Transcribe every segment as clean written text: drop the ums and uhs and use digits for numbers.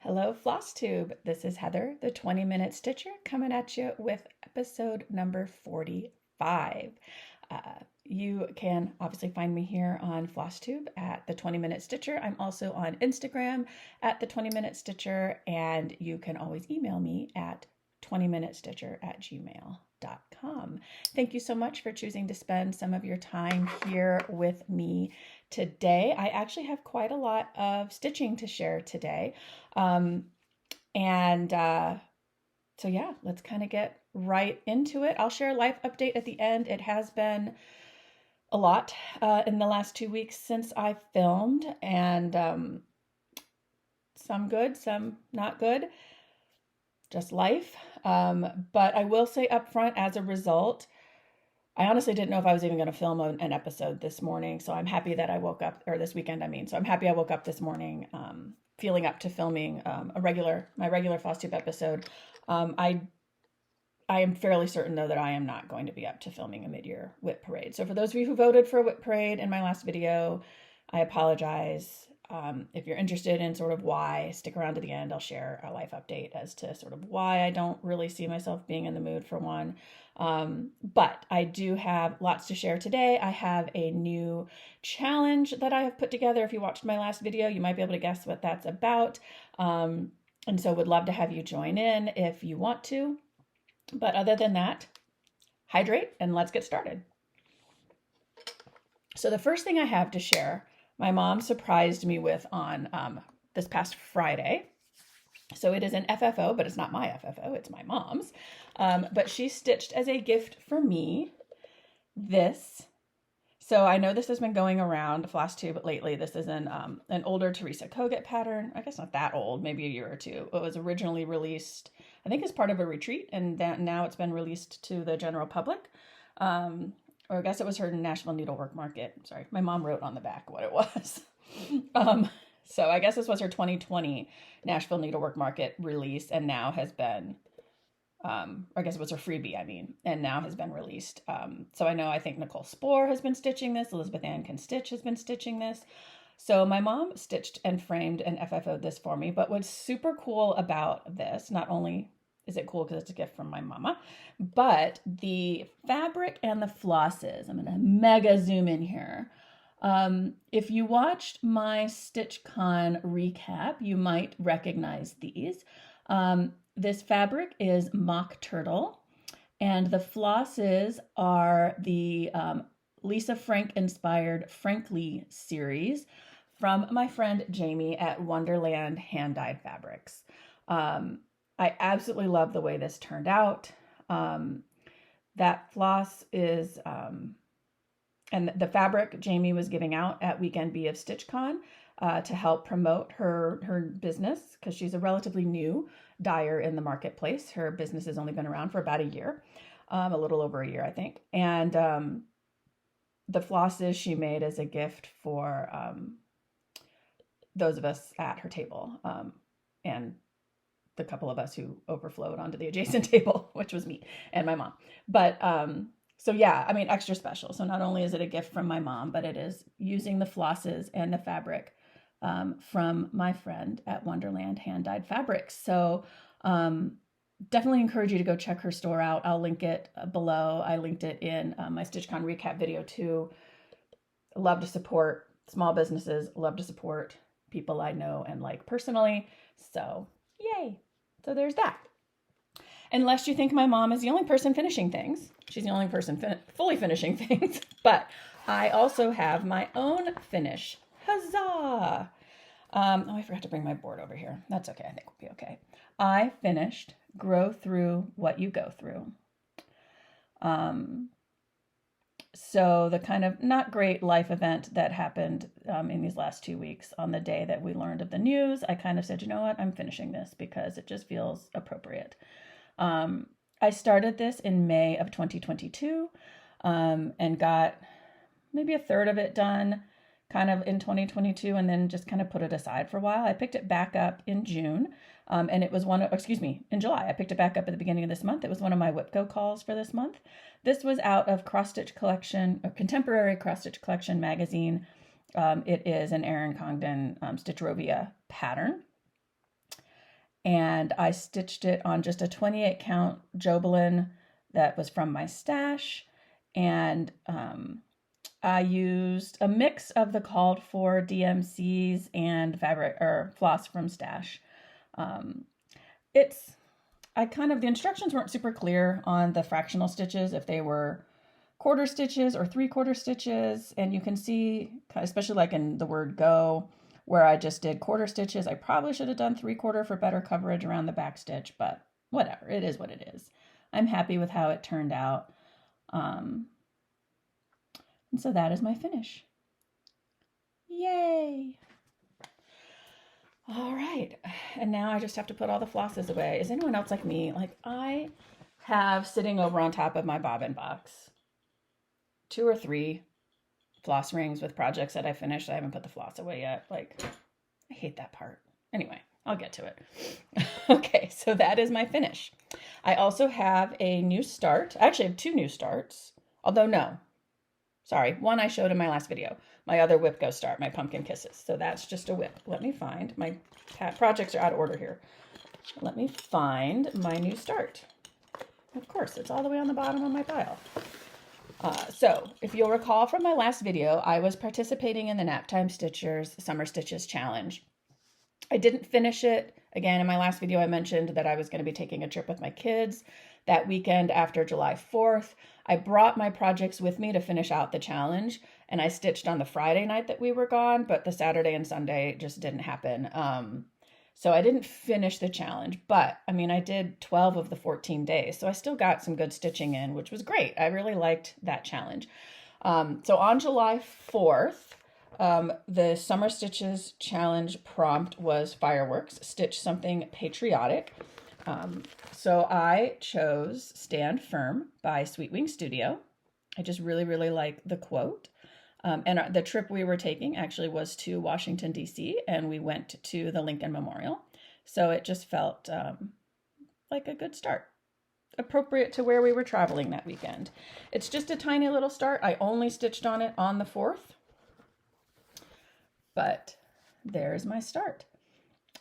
Hello, Flosstube. This is Heather, the 20-minute stitcher, coming at you with episode number 45. You can obviously find me here on Flosstube at the 20-minute stitcher. I'm also on Instagram at the 20-minute stitcher, and you can always email me at 20minutestitcher@gmail.com. Thank you so much for choosing to spend some of your time here with me today. I actually have quite a lot of stitching to share today. Um, and so yeah, let's kind of get right into it. I'll share a life update at the end. It has been a lot in the last 2 weeks since I filmed, and some good, some not good, just life. But I will say up front, as a result, I honestly didn't know if I was even going to film an episode this morning. So I'm happy that I woke up, or this weekend, I mean. So I'm happy I woke up this morning feeling up to filming my regular Flosstube episode. I am fairly certain, though, that I am not going to be up to filming a mid-year whip parade. So for those of you who voted for a whip parade in my last video, I apologize. If you're interested in sort of why, stick around to the end. I'll share a life update as to sort of why I don't really see myself being in the mood for one. But I do have lots to share today. I have a new challenge that I have put together. If you watched my last video, you might be able to guess what that's about. And so would love to have you join in if you want to. But other than that, hydrate and let's get started. So the first thing I have to share, my mom surprised me with on this past Friday. So it is an FFO, but it's not my FFO, it's my mom's. But she stitched as a gift for me this. So I know this has been going around Flosstube lately. This is an older Teresa Kogut pattern. I guess not that old, maybe a year or two. It was originally released, I think, as part of a retreat, and now it's been released to the general public. Or I guess it was her National Needlework Market. Sorry, my mom wrote on the back what it was. So I guess this was her 2020 Nashville Needlework Market release, and now has been, I guess it was her freebie, and now has been released. So I think Nicole Spohr has been stitching this. Elizabeth Ann Can Stitch has been stitching this. So my mom stitched and framed and FFO'd this for me. But what's super cool about this, not only is it cool because it's a gift from my mama, but the fabric and the flosses, I'm going to mega zoom in here. If you watched my StitchCon recap, you might recognize these. This fabric is Mock Turtle, and the flosses are the Lisa Frank inspired Frankly series from my friend Jamie at Wonderland Hand Dyed Fabrics. I absolutely love the way this turned out. That floss is, and the fabric Jamie was giving out at Weekend B of StitchCon to help promote her business, because she's a relatively new dyer in the marketplace. Her business has only been around for about a year, a little over a year, I think. And the flosses she made as a gift for those of us at her table, and the couple of us who overflowed onto the adjacent table, which was me and my mom. But so yeah, extra special. So not only is it a gift from my mom, but it is using the flosses and the fabric from my friend at Wonderland Hand Dyed Fabrics. So definitely encourage you to go check her store out. I'll link it below. I linked it in my StitchCon recap video too. Love to support small businesses. Love to support people I know and like personally. So yay. So there's that. Unless you think my mom is the only person finishing things. She's the only person fully finishing things. But I also have my own finish. Huzzah! I forgot to bring my board over here. That's okay. I think we'll be okay. I finished Grow Through What You Go Through. So the kind of not great life event that happened in these last 2 weeks, on the day that we learned of the news, I kind of said, you know what, I'm finishing this because it just feels appropriate. I started this in May of 2022 and got maybe a third of it done kind of in 2022, and then just kind of put it aside for a while. I picked it back up in June, and it was in July. I picked it back up at the beginning of this month. It was one of my WIPCO calls for this month. This was out of Cross Stitch Collection, or Contemporary Cross Stitch Collection magazine. It is an Erin Congdon Stitchrovia pattern. and I stitched it on just a 28 count Jobelin that was from my stash. And I used a mix of the called for DMCs and fabric or floss from stash. The instructions weren't super clear on the fractional stitches, if they were quarter stitches or 3/4 stitches. And you can see, especially like in the word go, where I just did quarter stitches. I probably should have done 3/4 for better coverage around the back stitch, but whatever, it is what it is. I'm happy with how it turned out. And so that is my finish. Yay! All right, and now I just have to put all the flosses away. Is anyone else like me? Like, I have sitting over on top of my bobbin box 2 or 3 floss rings with projects that I finished. I haven't put the floss away yet. Like, I hate that part. Anyway, I'll get to it. Okay, so that is my finish. I also have a new start. I actually have 2 new starts, although no. Sorry, one I showed in my last video. My other whip go start, my pumpkin kisses. So that's just a whip. Let me find, my projects are out of order here. Let me find my new start. Of course, it's all the way on the bottom of my pile. So if you'll recall from my last video, I was participating in the Naptime Stitchers Summer Stitches Challenge. I didn't finish it. Again, in my last video, I mentioned that I was going to be taking a trip with my kids that weekend after July 4th. I brought my projects with me to finish out the challenge, and I stitched on the Friday night that we were gone, but the Saturday and Sunday just didn't happen. So I didn't finish the challenge, but I mean, I did 12 of the 14 days. So I still got some good stitching in, which was great. I really liked that challenge. So on July 4th, the Summer Stitches Challenge prompt was fireworks, stitch something patriotic. So I chose Stand Firm by Sweet Wing Studio. I just really, really like the quote. And the trip we were taking actually was to Washington, D.C., and we went to the Lincoln Memorial. So it just felt like a good start, appropriate to where we were traveling that weekend. It's just a tiny little start. I only stitched on it on the 4th, but there's my start.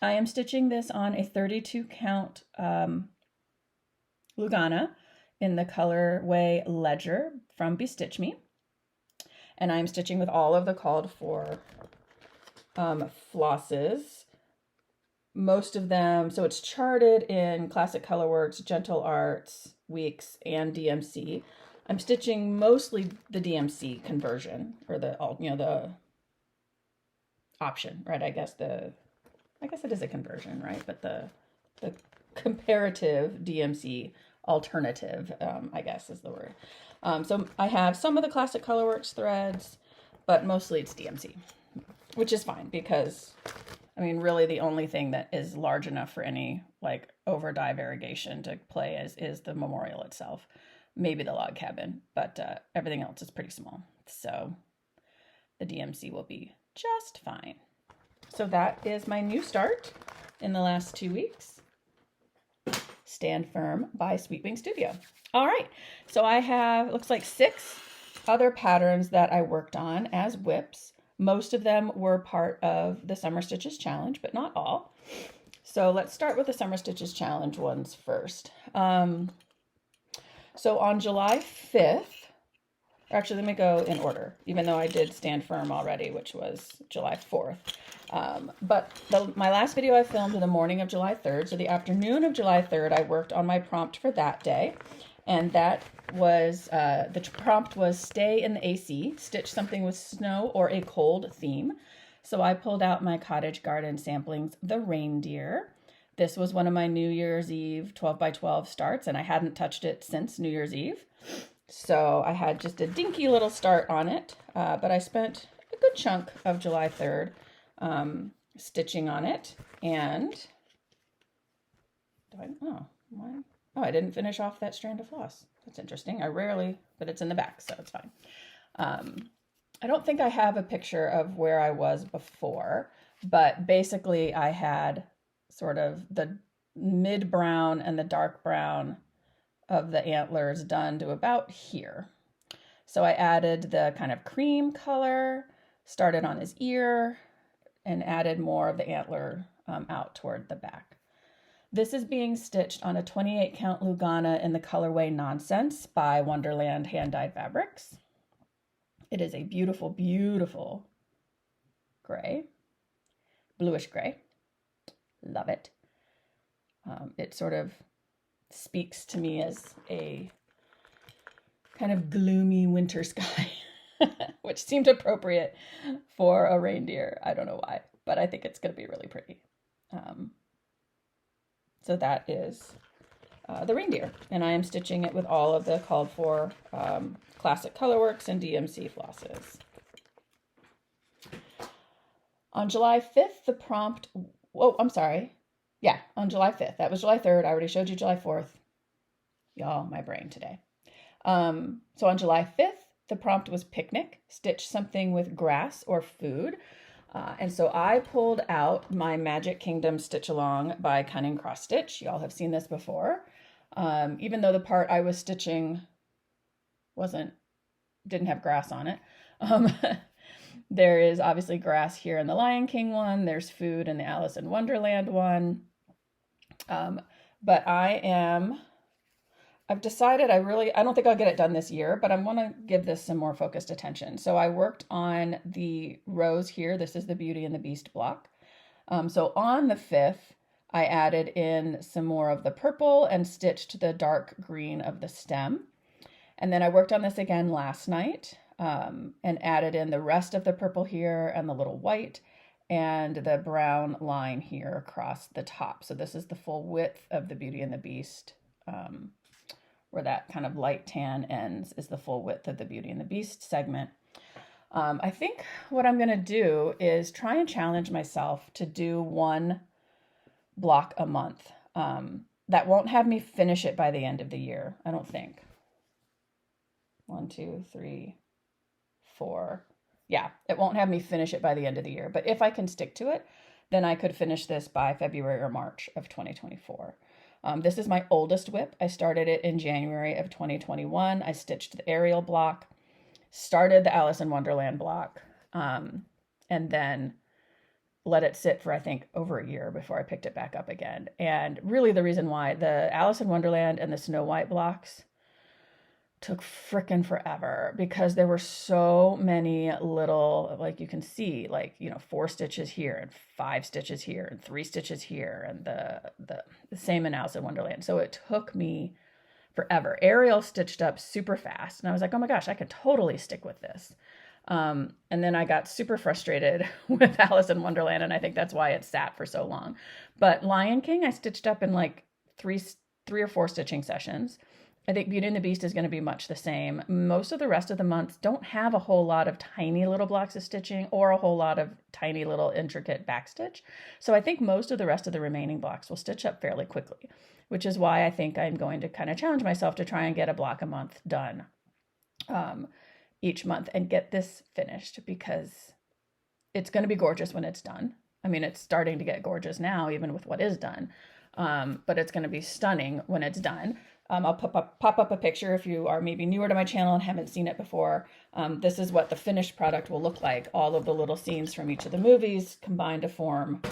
I am stitching this on a 32 count Lugana in the colorway Ledger from Bestitch Me. And I'm stitching with all of the called for flosses. Most of them, so it's charted in Classic Colorworks, Gentle Arts, Weeks, and DMC. I'm stitching mostly the DMC conversion, or the option, right? I guess it is a conversion, right? But the comparative DMC alternative, I guess is the word. So I have some of the Classic Colorworks threads, but mostly it's DMC, which is fine because, I mean, really the only thing that is large enough for any like over dye variegation to play is the memorial itself, maybe the log cabin, but everything else is pretty small. So the DMC will be just fine. So that is my new start in the last 2 weeks. Stand Firm by Sweet Wing Studio. All right, so I have, looks like 6 other patterns that I worked on as whips. Most of them were part of the Summer Stitches Challenge, but not all. So let's start with the Summer Stitches Challenge ones first. So on July 5th, actually let me go in order, even though I did Stand Firm already, which was July 4th. My last video I filmed the morning of July 3rd. So the afternoon of July 3rd, I worked on my prompt for that day. And that was, the prompt was stay in the AC, stitch something with snow or a cold theme. So I pulled out my Cottage Garden Samplings, the Reindeer. This was one of my New Year's Eve 12 by 12 starts, and I hadn't touched it since New Year's Eve. So I had just a dinky little start on it, but I spent a good chunk of July 3rd stitching on it. And I didn't finish off that strand of floss. That's interesting. I rarely, but it's in the back, so it's fine. I don't think I have a picture of where I was before, but basically I had sort of the mid brown and the dark brown of the antlers done to about here. So I added the kind of cream color, started on his ear, and added more of the antler out toward the back. This is being stitched on a 28 count Lugana in the colorway Nonsense by Wonderland Hand Dyed Fabrics. It is a beautiful, beautiful gray, bluish gray. Love it. It sort of speaks to me as a kind of gloomy winter sky, which seemed appropriate for a reindeer. I don't know why, but I think it's going to be really pretty. So that is the reindeer, and I am stitching it with all of the called for Classic Colorworks and DMC flosses. On July 5th, the prompt, on July 5th. That was July 3rd. I already showed you July 4th. Y'all, my brain today. So on July 5th, the prompt was picnic, stitch something with grass or food. And so I pulled out my Magic Kingdom Stitch Along by Cunning Cross Stitch. Y'all have seen this before. Even though the part I was stitching didn't have grass on it. There is obviously grass here in the Lion King one. There's food in the Alice in Wonderland one. But I've decided I don't think I'll get it done this year, but I want to give this some more focused attention. So I worked on the rows here. This is the Beauty and the Beast block. So on the 5th, I added in some more of the purple and stitched the dark green of the stem. And then I worked on this again last night and added in the rest of the purple here and the little white and the brown line here across the top. So this is the full width of the Beauty and the Beast. Where that kind of light tan ends is the full width of the Beauty and the Beast segment. I think what I'm going to do is try and challenge myself to do one block a month. That won't have me finish it by the end of the year, I don't think. 1, 2, 3, 4. Yeah, it won't have me finish it by the end of the year. But if I can stick to it, then I could finish this by February or March of 2024. This is my oldest WIP. I started it in January of 2021. I stitched the Ariel block, started the Alice in Wonderland block, and then let it sit for, I think, over a year before I picked it back up again. And really the reason why the Alice in Wonderland and the Snow White blocks took frickin' forever because there were so many little, like you can see, like, 4 stitches here and 5 stitches here and 3 stitches here and the same in Alice in Wonderland. So it took me forever. Ariel stitched up super fast and I was like, oh my gosh, I could totally stick with this. And then I got super frustrated with Alice in Wonderland and I think that's why it sat for so long. But Lion King, I stitched up in like three or 4 stitching sessions. I think Beauty and the Beast is going to be much the same. Most of the rest of the months don't have a whole lot of tiny little blocks of stitching or a whole lot of tiny little intricate backstitch. So I think most of the rest of the remaining blocks will stitch up fairly quickly, which is why I think I'm going to kind of challenge myself to try and get a block a month done each month and get this finished because it's going to be gorgeous when it's done. I mean, it's starting to get gorgeous now, even with what is done, but it's going to be stunning when it's done. I'll pop up a picture if you are maybe newer to my channel and haven't seen it before. This is what the finished product will look like. All of the little scenes from each of the movies combined to form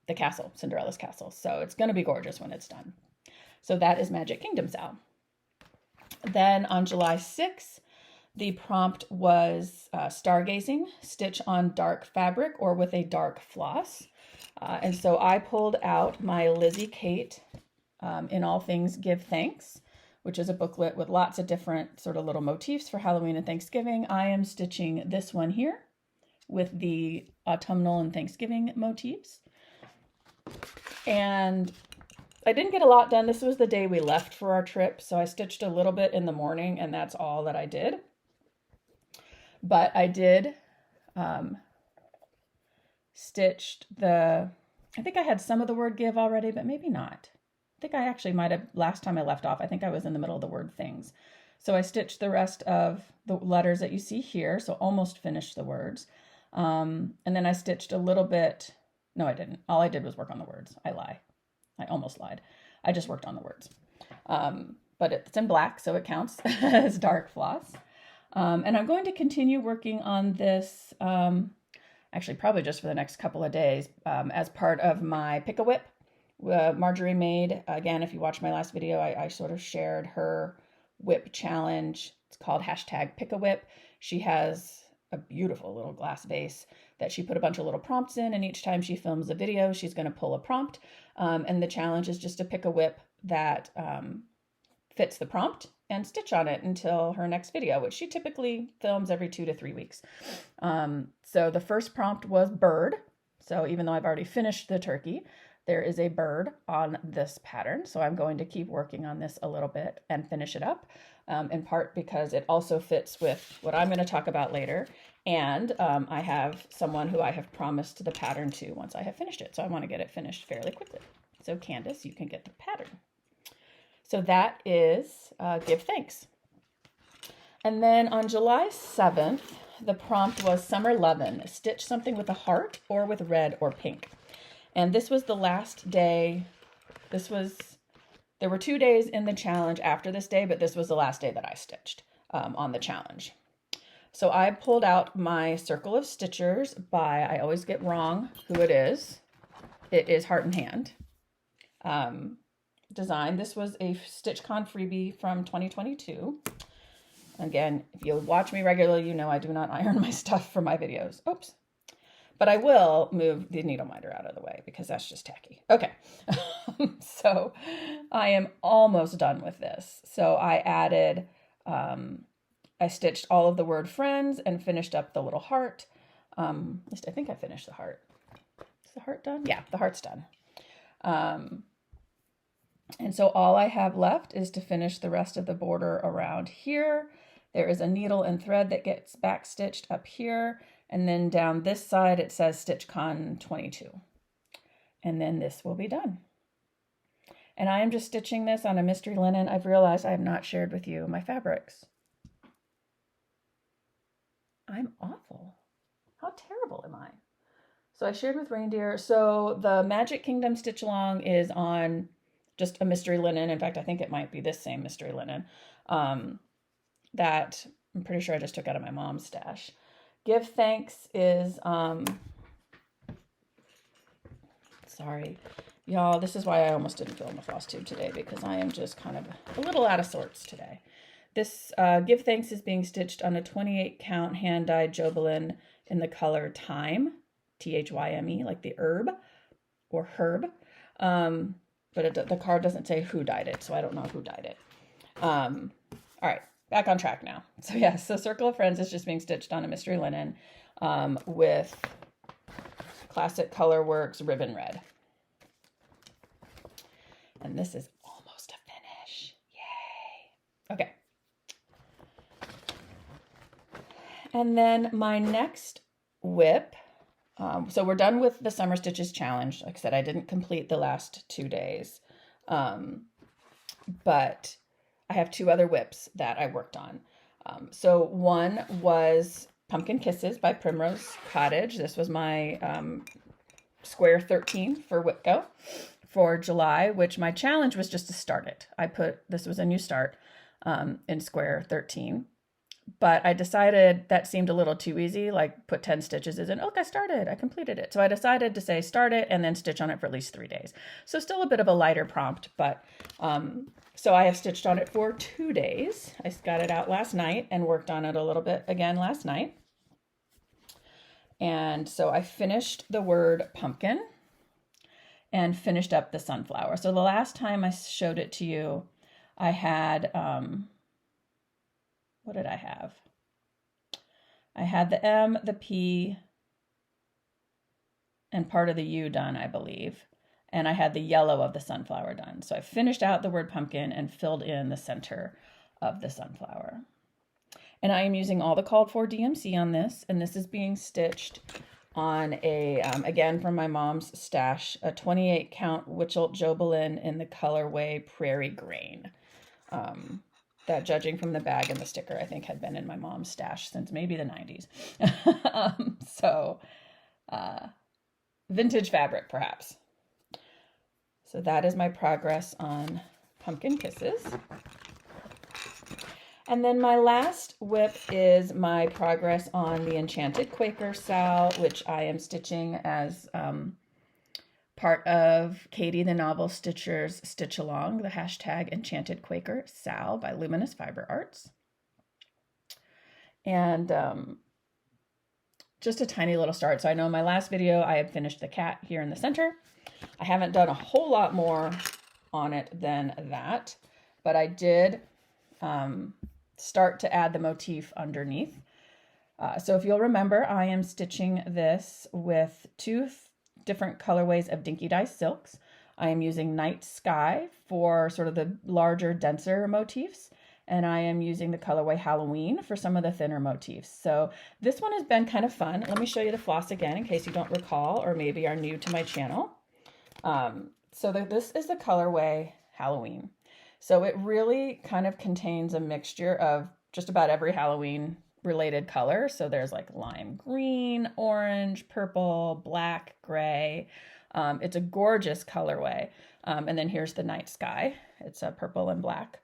the castle, Cinderella's castle. So it's going to be gorgeous when it's done. So that is Magic Kingdom Sal. Then on July 6th, the prompt was stargazing, stitch on dark fabric or with a dark floss. And so I pulled out my Lizzie Kate In All Things Give Thanks, which is a booklet with lots of different sort of little motifs for Halloween and Thanksgiving. I am stitching this one here with the autumnal and Thanksgiving motifs. And I didn't get a lot done. This was the day we left for our trip, so I stitched a little bit in the morning, and that's all that I did. But I did stitched I think I had some of the word give already, but maybe not. I think I actually might have, last time I left off, I think I was in the middle of the word things. So I stitched the rest of the letters that you see here, so almost finished the words. And then I stitched a little bit, no I didn't. All I did was work on the words. I lie. I almost lied. I just worked on the words. But it's in black, so it counts as dark floss. And I'm going to continue working on this, actually probably just for the next couple of days, as part of my Pick-a-Whip, Marjorie made, again, if you watched my last video, I sort of shared her whip challenge. It's called #pick-a-whip. She has a beautiful little glass vase that she put a bunch of little prompts in, and each time she films a video, she's going to pull a prompt. And the challenge is just to pick a whip that fits the prompt and stitch on it until her next video, which she typically films every 2 to 3 weeks. So the first prompt was bird. So even though I've already finished the turkey, there is a bird on this pattern. So I'm going to keep working on this a little bit and finish it up, in part because it also fits with what I'm going to talk about later. And I have someone who I have promised the pattern to once I have finished it. So I want to get it finished fairly quickly. So Candace, you can get the pattern. So that is Give Thanks. And then on July 7th, the prompt was Summer Lovin', stitch something with a heart or with red or pink. And this was the last day. There were 2 days in the challenge after this day, but this was the last day that I stitched on the challenge. So I pulled out my Circle of Stitchers by, I always get wrong who it is. It is Heart and Hand design. This was a StitchCon freebie from 2022. Again, if you watch me regularly, you know I do not iron my stuff for my videos. Oops. But I will move the needle minder out of the way because that's just tacky. Okay. So I am almost done with this. So I added, I stitched all of the word friends and finished up the little heart. At least I think I finished the heart. Is the heart done? Yeah, the heart's done. And so all I have left is to finish the rest of the border around here. There is a needle and thread that gets back stitched up here. And then down this side, it says StitchCon 22. And then this will be done. And I am just stitching this on a mystery linen. I've realized I have not shared with you my fabrics. I'm awful. How terrible am I? So I shared with Reindeer. So the Magic Kingdom Stitch Along is on just a mystery linen. In fact, I think it might be this same mystery linen that I'm pretty sure I just took out of my mom's stash. Give Thanks is, sorry, y'all, this is why I almost didn't film a Flosstube today, because I am just kind of a little out of sorts today. This Give Thanks is being stitched on a 28 count hand-dyed Jobelin in the color Thyme, T-H-Y-M-E, like the herb or herb. But the card doesn't say who dyed it, so I don't know who dyed it. All right, back on track now. So yeah, so Circle of Friends is just being stitched on a mystery linen with Classic Colorworks Ribbon Red. And this is almost a finish. Yay. Okay. And then my next whip, so we're done with the Summer Stitches Challenge. Like I said, I didn't complete the last 2 days, but I have 2 other whips that I worked on. So one was Pumpkin Kisses by Primrose Cottage. This was my square 13 for WhipGo for July, which my challenge was just to start it. This was a new start in square 13. But I decided that seemed a little too easy, like put 10 stitches in. Look, I started, I completed it. So I decided to say start it and then stitch on it for at least 3 days. So still a bit of a lighter prompt, but so I have stitched on it for 2 days. I got it out last night and worked on it a little bit again last night. And so I finished the word pumpkin and finished up the sunflower. So the last time I showed it to you, I had, what did I have? I had the M, the P, and part of the U done, I believe. And I had the yellow of the sunflower done. So I finished out the word pumpkin and filled in the center of the sunflower. And I am using all the called for DMC on this. And this is being stitched on a, again, from my mom's stash, a 28 count Witchelt Jobelin in the colorway Prairie Grain. That, judging from the bag and the sticker, I think had been in my mom's stash since maybe the 90s. So vintage fabric, perhaps. So that is my progress on Pumpkin Kisses. And then my last whip is my progress on the Enchanted Quaker Sal, which I am stitching as part part of Katie the Novel Stitcher's Stitch Along, the hashtag Enchanted Quaker Sal by Luminous Fiber Arts. And just a tiny little start. So I know in my last video I had finished the cat here in the center. I haven't done a whole lot more on it than that, but I did start to add the motif underneath. So if you'll remember, I am stitching this with two different colorways of Dinky Dye silks. I am using Night Sky for sort of the larger, denser motifs, and I am using the colorway Halloween for some of the thinner motifs. So this one has been kind of fun. Let me show you the floss again in case you don't recall or maybe are new to my channel. This is the colorway Halloween. So it really kind of contains a mixture of just about every Halloween related color. So there's like lime green, orange, purple, black, gray. It's a gorgeous colorway. And then here's the Night Sky. It's a purple and black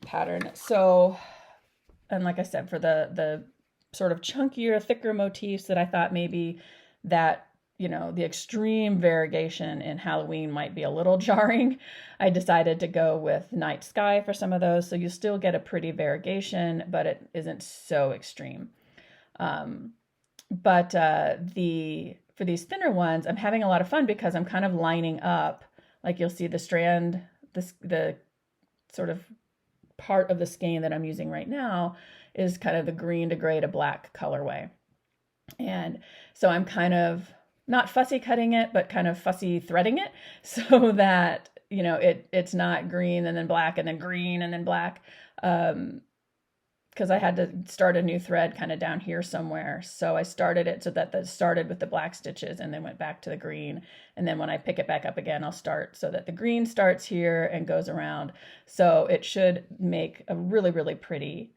pattern. So, and like I said, for the sort of chunkier, thicker motifs that I thought maybe that, you know, the extreme variegation in Halloween might be a little jarring, I decided to go with Night Sky for some of those. So you still get a pretty variegation, but it isn't so extreme. For these thinner ones, I'm having a lot of fun because I'm kind of lining up, like you'll see the strand, the sort of part of the skein that I'm using right now is kind of the green to gray to black colorway. And so I'm kind of not fussy cutting it, but kind of fussy threading it so that, you know, it's not green and then black and then green and then black. Because I had to start a new thread kind of down here somewhere. So I started it so that it started with the black stitches and then went back to the green. And then when I pick it back up again, I'll start so that the green starts here and goes around. So it should make a really, really pretty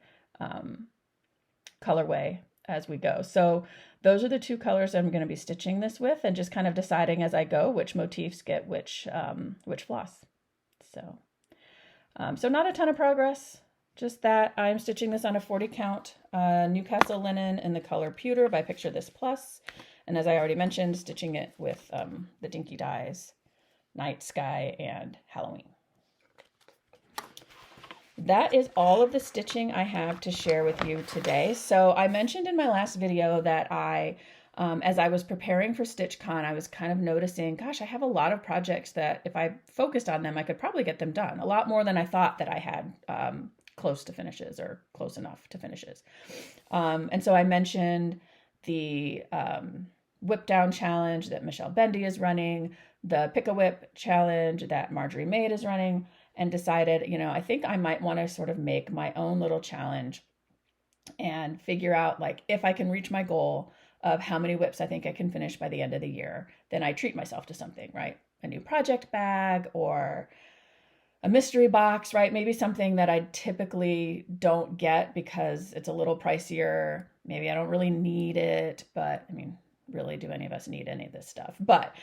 colorway as we go. So those are the two colors I'm going to be stitching this with, and just kind of deciding as I go which motifs get which floss. So not a ton of progress. Just that I'm stitching this on a 40 count Newcastle linen in the color Pewter by Picture This Plus. And as I already mentioned, stitching it with the Dinky Dyes, Night Sky, and Halloween. That is all of the stitching I have to share with you today. So I mentioned in my last video that as I was preparing for StitchCon, I was kind of noticing, gosh, I have a lot of projects that if I focused on them, I could probably get them done. A lot more than I thought that I had close to finishes or close enough to finishes. And so I mentioned the whip down challenge that Michelle Bendy is running, the Pick-a-Whip challenge that Marjorie Maid is running, and decided, you know, I think I might want to sort of make my own little challenge and figure out, like, if I can reach my goal of how many whips I think I can finish by the end of the year, then I treat myself to something, right? A new project bag or a mystery box, right? Maybe something that I typically don't get because it's a little pricier. Maybe I don't really need it, but I mean, really, do any of us need any of this stuff? But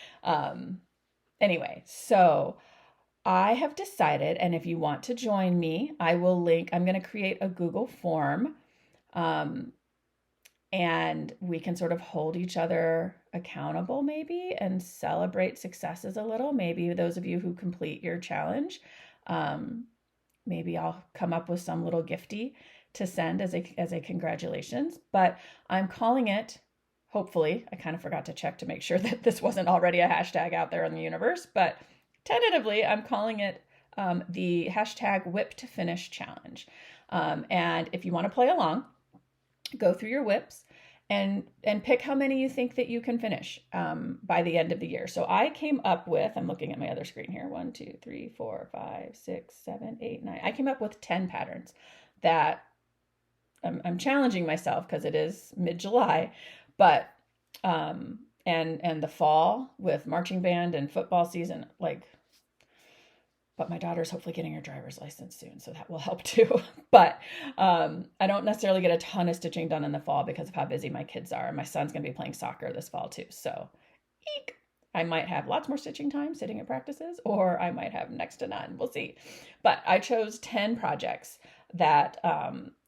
anyway, so I have decided, and if you want to join me, I will link, I'm going to create a Google form, and we can sort of hold each other accountable maybe and celebrate successes a little. Maybe those of you who complete your challenge, maybe I'll come up with some little gifty to send as a congratulations, but I'm calling it, hopefully, I kind of forgot to check to make sure that this wasn't already a hashtag out there in the universe, but tentatively, I'm calling it the hashtag Whip to Finish Challenge. And if you want to play along, go through your whips and pick how many you think that you can finish by the end of the year. So I came up with, I'm looking at my other screen here, 1, 2, 3, 4, 5, 6, 7, 8, 9. I came up with 10 patterns that I'm challenging myself because it is mid-July, but and the fall with marching band and football season, like, but my daughter's hopefully getting her driver's license soon, so that will help too. But I don't necessarily get a ton of stitching done in the fall because of how busy my kids are. My son's going to be playing soccer this fall too, so eek. I might have lots more stitching time sitting at practices, or I might have next to none. We'll see. But I chose 10 projects that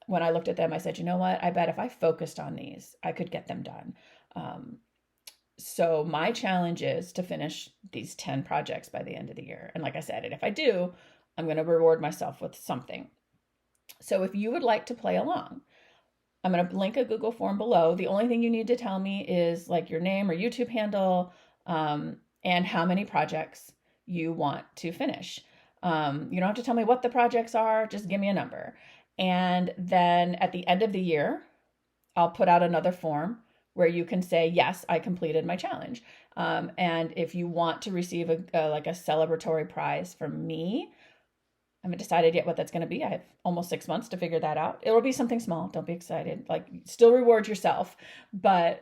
when I looked at them, I said, you know what? I bet if I focused on these, I could get them done. So my challenge is to finish these 10 projects by the end of the year. And like I said, and if I do, I'm going to reward myself with something. So if you would like to play along, I'm going to link a Google form below. The only thing you need to tell me is like your name or YouTube handle, and how many projects you want to finish. You don't have to tell me what the projects are, just give me a number. And then at the end of the year, I'll put out another form where you can say, yes, I completed my challenge. And if you want to receive like a celebratory prize from me, I haven't decided yet what that's going to be. I have almost 6 months to figure that out. It'll be something small. Don't be excited. Like, still reward yourself. But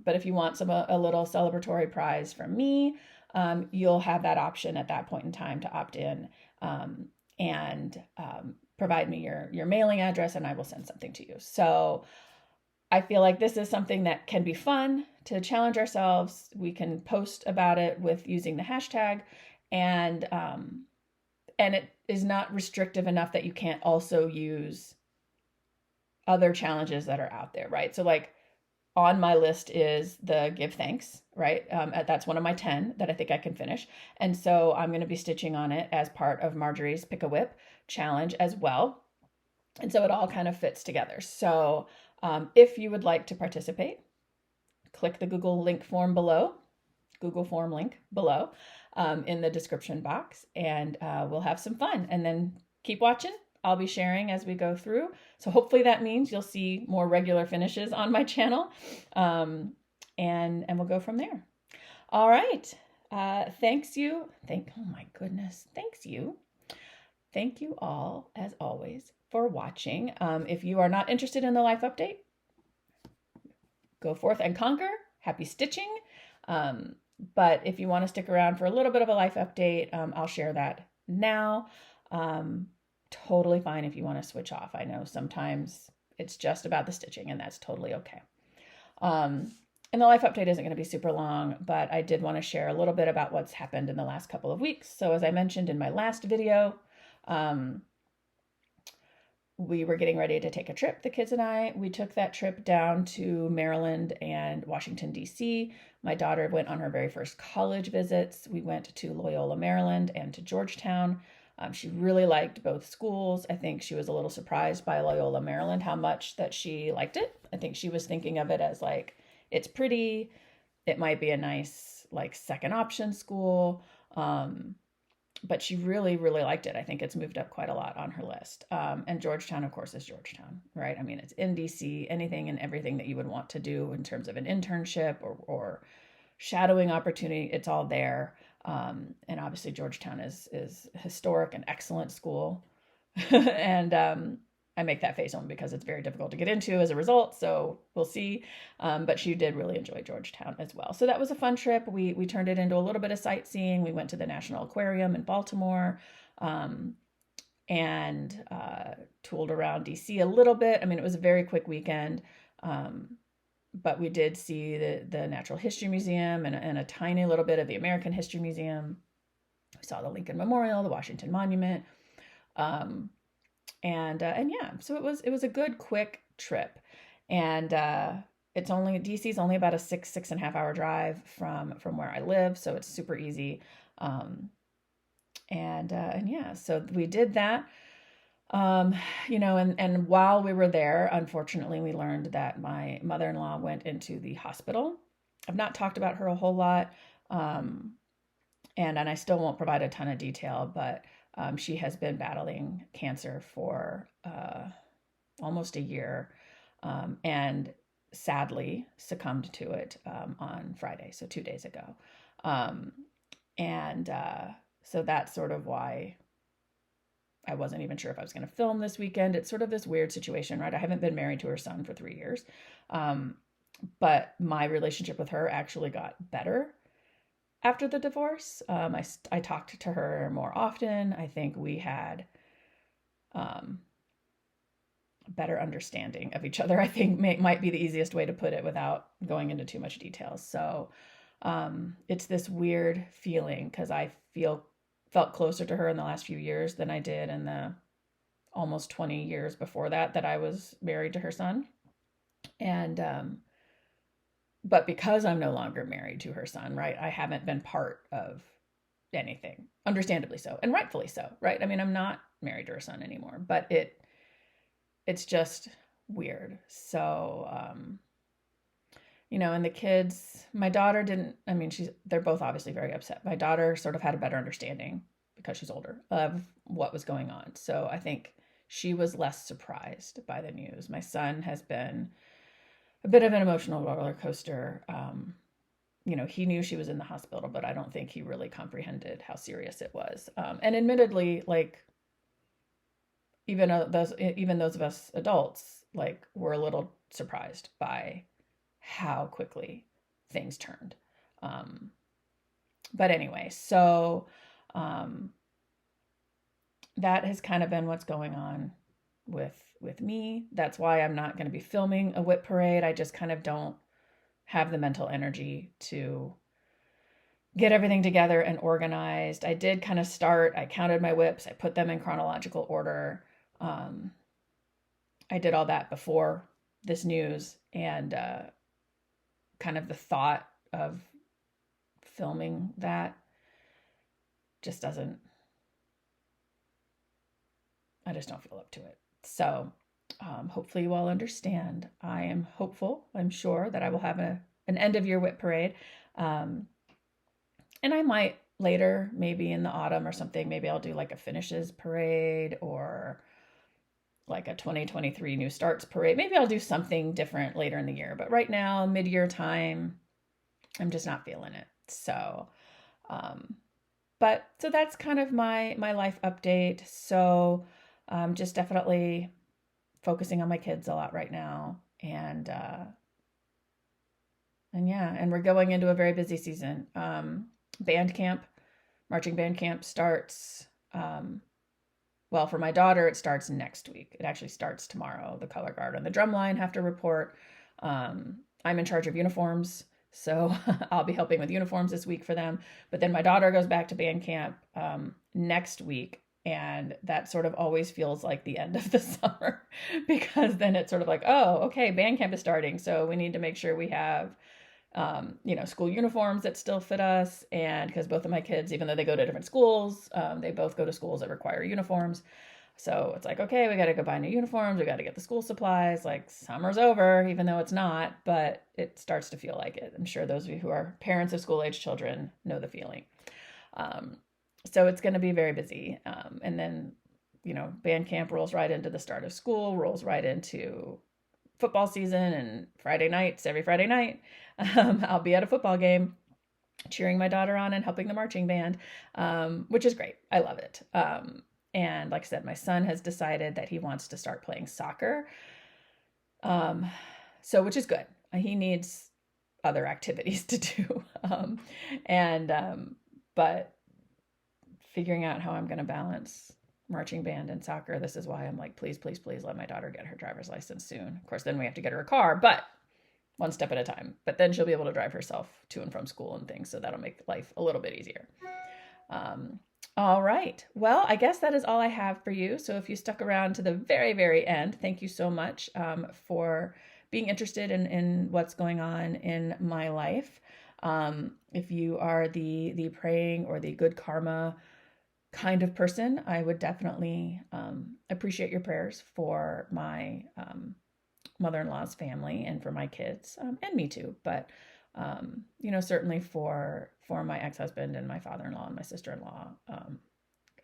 if you want a little celebratory prize from me, you'll have that option at that point in time to opt in, and provide me your mailing address, and I will send something to you. So I feel like this is something that can be fun to challenge ourselves. We can post about it with using the hashtag, and it is not restrictive enough that you can't also use other challenges that are out there, right? So like on my list is the give thanks, right? That's one of my 10 that I think I can finish. And so I'm going to be stitching on it as part of Marjorie's Pick a Whip challenge as well. And so it all kind of fits together. So if you would like to participate, click the Google form link below, in the description box, and we'll have some fun. And then keep watching. I'll be sharing as we go through. So hopefully that means you'll see more regular finishes on my channel, and we'll go from there. All right. Thanks you. Oh my goodness. Thanks you. Thank you all, as always, for watching. If you are not interested in the life update, go forth and conquer. Happy stitching. But if you want to stick around for a little bit of a life update, I'll share that now. Totally fine if you want to switch off. I know sometimes it's just about the stitching, and that's totally okay. And the life update isn't going to be super long, but I did want to share a little bit about what's happened in the last couple of weeks. So as I mentioned in my last video, we were getting ready to take a trip, the kids and I. We took that trip down to Maryland and Washington, D.C. My daughter went on her very first college visits. We went to Loyola, Maryland, and to Georgetown. She really liked both schools. I think she was a little surprised by Loyola, Maryland, how much that she liked it. I think she was thinking of it as like, it's pretty, it might be a nice like second option school. But she really, really liked it. I think it's moved up quite a lot on her list. And Georgetown, of course, is Georgetown, right? I mean, it's in DC, anything and everything that you would want to do in terms of an internship or shadowing opportunity, it's all there. And obviously Georgetown is a historic and excellent school. And I make that face only because it's very difficult to get into as a result. So we'll see. But she did really enjoy Georgetown as well. So that was a fun trip. We turned it into a little bit of sightseeing. We went to the National Aquarium in Baltimore, and tooled around DC a little bit. I mean, it was a very quick weekend. But we did see the Natural History Museum and a tiny little bit of the American History Museum. We saw the Lincoln Memorial, the Washington Monument. And yeah, so it was a good quick trip. And DC's only about a 6.5 hour drive from where I live. So it's super easy. And yeah, so we did that. And while we were there, unfortunately, we learned that my mother-in-law went into the hospital. I've not talked about her a whole lot. And I still won't provide a ton of detail, but she has been battling cancer for almost a year, and sadly succumbed to it on Friday, so 2 days ago. So that's sort of why I wasn't even sure if I was going to film this weekend. It's sort of this weird situation, right? I haven't been married to her son for 3 years, but my relationship with her actually got better after the divorce. I talked to her more often. I think we had a better understanding of each other, I think might be the easiest way to put it without going into too much detail. So it's this weird feeling because I felt closer to her in the last few years than I did in the almost 20 years before that I was married to her son. And but because I'm no longer married to her son, right, I haven't been part of anything, understandably so, and rightfully so, right? I mean, I'm not married to her son anymore, but it's just weird. So, and the kids, my daughter didn't, I mean, they're both obviously very upset. My daughter sort of had a better understanding because she's older of what was going on. So I think she was less surprised by the news. My son has been a bit of an emotional roller coaster. He knew she was in the hospital, but I don't think he really comprehended how serious it was. And admittedly, like, even those of us adults, like, were a little surprised by how quickly things turned. But anyway, so that has kind of been what's going on with me. That's why I'm not going to be filming a whip parade. I just kind of don't have the mental energy to get everything together and organized. I did kind of I counted my whips. I put them in chronological order. I did all that before this news, and kind of the thought of filming that just doesn't, I just don't feel up to it. So hopefully you all understand. I am hopeful, I'm sure, that I will have an end of year whip parade. And I might later, maybe in the autumn or something, maybe I'll do like a finishes parade or like a 2023 new starts parade. Maybe I'll do something different later in the year. But right now, mid-year time, I'm just not feeling it. So, so that's kind of my life update. So just definitely focusing on my kids a lot right now. And yeah, and we're going into a very busy season. Band camp, marching band camp starts, well, for my daughter, it starts next week. It actually starts tomorrow. The color guard and the drumline have to report. I'm in charge of uniforms, so I'll be helping with uniforms this week for them. But then my daughter goes back to band camp next week, and that sort of always feels like the end of the summer because then it's sort of like, oh, okay, band camp is starting, so we need to make sure we have school uniforms that still fit us. And because both of my kids, even though they go to different schools, they both go to schools that require uniforms. So it's like, okay, we got to go buy new uniforms. We got to get the school supplies. Like, summer's over, even though it's not, but it starts to feel like it. I'm sure those of you who are parents of school-age children know the feeling. So it's going to be very busy. And then, band camp rolls right into the start of school, rolls right into football season, and every Friday night, I'll be at a football game cheering my daughter on and helping the marching band, which is great. I love it. And like I said, my son has decided that he wants to start playing soccer. Which is good. He needs other activities to do. But figuring out how I'm going to balance marching band and soccer, this is why I'm like, please, please, please let my daughter get her driver's license soon. Of course, then we have to get her a car, but one step at a time. But then she'll be able to drive herself to and from school and things, so that'll make life a little bit easier. All right. Well, I guess that is all I have for you. So if you stuck around to the very, very end, thank you so much for being interested in what's going on in my life. If you are the praying or the good karma kind of person, I would definitely appreciate your prayers for my mother-in-law's family and for my kids, and me too. But certainly for my ex-husband and my father-in-law and my sister-in-law,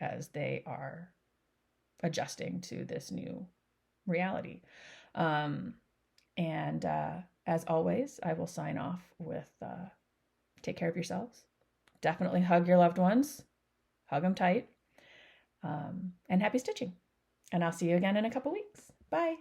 as they are adjusting to this new reality. As always, I will sign off with take care of yourselves. Definitely hug your loved ones. Hug them tight. And happy stitching. And I'll see you again in a couple weeks. Bye.